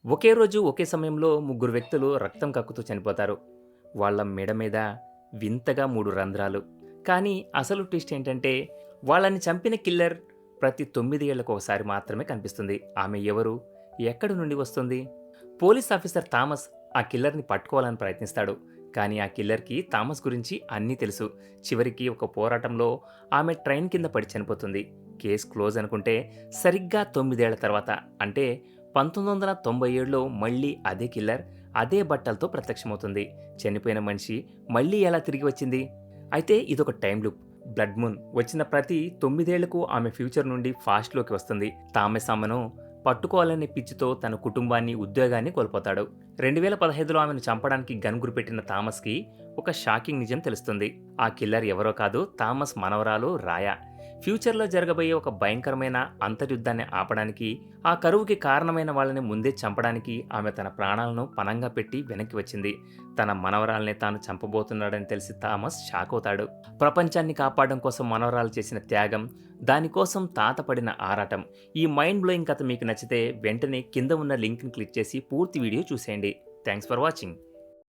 ఒకే రోజు, ఒకే సమయంలో ముగ్గురు వ్యక్తులు రక్తం కక్కుతూ చనిపోతారు. వాళ్ళ మెడ మీద వింతగా 3 రంధ్రాలు. కానీ అసలు ట్విస్ట్ ఏంటంటే, వాళ్ళని చంపిన కిల్లర్ ప్రతి 9 ఏళ్లకొకసారి మాత్రమే కనిపిస్తుంది. ఆమె ఎవరు? ఎక్కడి నుండి వస్తుంది? పోలీస్ ఆఫీసర్ థామస్ ఆ కిల్లర్‌ని పట్టుకోవాలని ప్రయత్నిస్తాడు. కానీ ఆ కిల్లర్‌కి థామస్ గురించి అన్నీ తెలుసు. చివరికి ఒక పోరాటంలో ఆమె ట్రైన్ కింద పడి చనిపోతుంది. కేస్ క్లోజ్ అనుకుంటే సరిగ్గా 9 ఏళ్ల తర్వాత అంటే 1997లో మళ్ళీ అదే కిల్లర్ అదే బట్టలతో ప్రత్యక్షమవుతుంది. చనిపోయిన మనిషి మళ్ళీ ఎలా తిరిగి వచ్చింది? అయితే ఇదొక టైమ్ లూప్. బ్లడ్ మూన్ వచ్చిన ప్రతి 9 ఏళ్లకు ఆమె ఫ్యూచర్ నుండి ఫాస్ట్‌లోకి వస్తుంది. థామస్ ఆమెను పట్టుకోవాలనే పిచ్చితో తన కుటుంబాన్ని, ఉద్యోగాన్ని కోల్పోతాడు. 2015లో ఆమెను చంపడానికి గన్ గురిపెట్టిన థామస్‌కి ఒక షాకింగ్ నిజం తెలుస్తుంది. ఆ కిల్లర్ ఎవరో కాదు, థామస్ మనవరాలు రాయా. ఫ్యూచర్‌లో జరగబోయే ఒక భయంకరమైన అంతర్యుద్ధాన్ని ఆపడానికి, ఆ కరువుకి కారణమైన వాళ్ళని ముందే చంపడానికి ఆమె తన ప్రాణాలను పణంగా పెట్టి వెనక్కి వచ్చింది. తన మనవరాల్ని తాను చంపబోతున్నాడని తెలిసి థామస్ షాకవుతాడు. ప్రపంచాన్ని కాపాడడం కోసం మనవరాలు చేసిన త్యాగం, దానికోసం తాత పడిన ఆరాటం. ఈ మైండ్ బ్లోయింగ్ కథ మీకు నచ్చితే వెంటనే కింద ఉన్న లింక్‌ని క్లిక్ చేసి పూర్తి వీడియో చూసేయండి. Thanks for watching.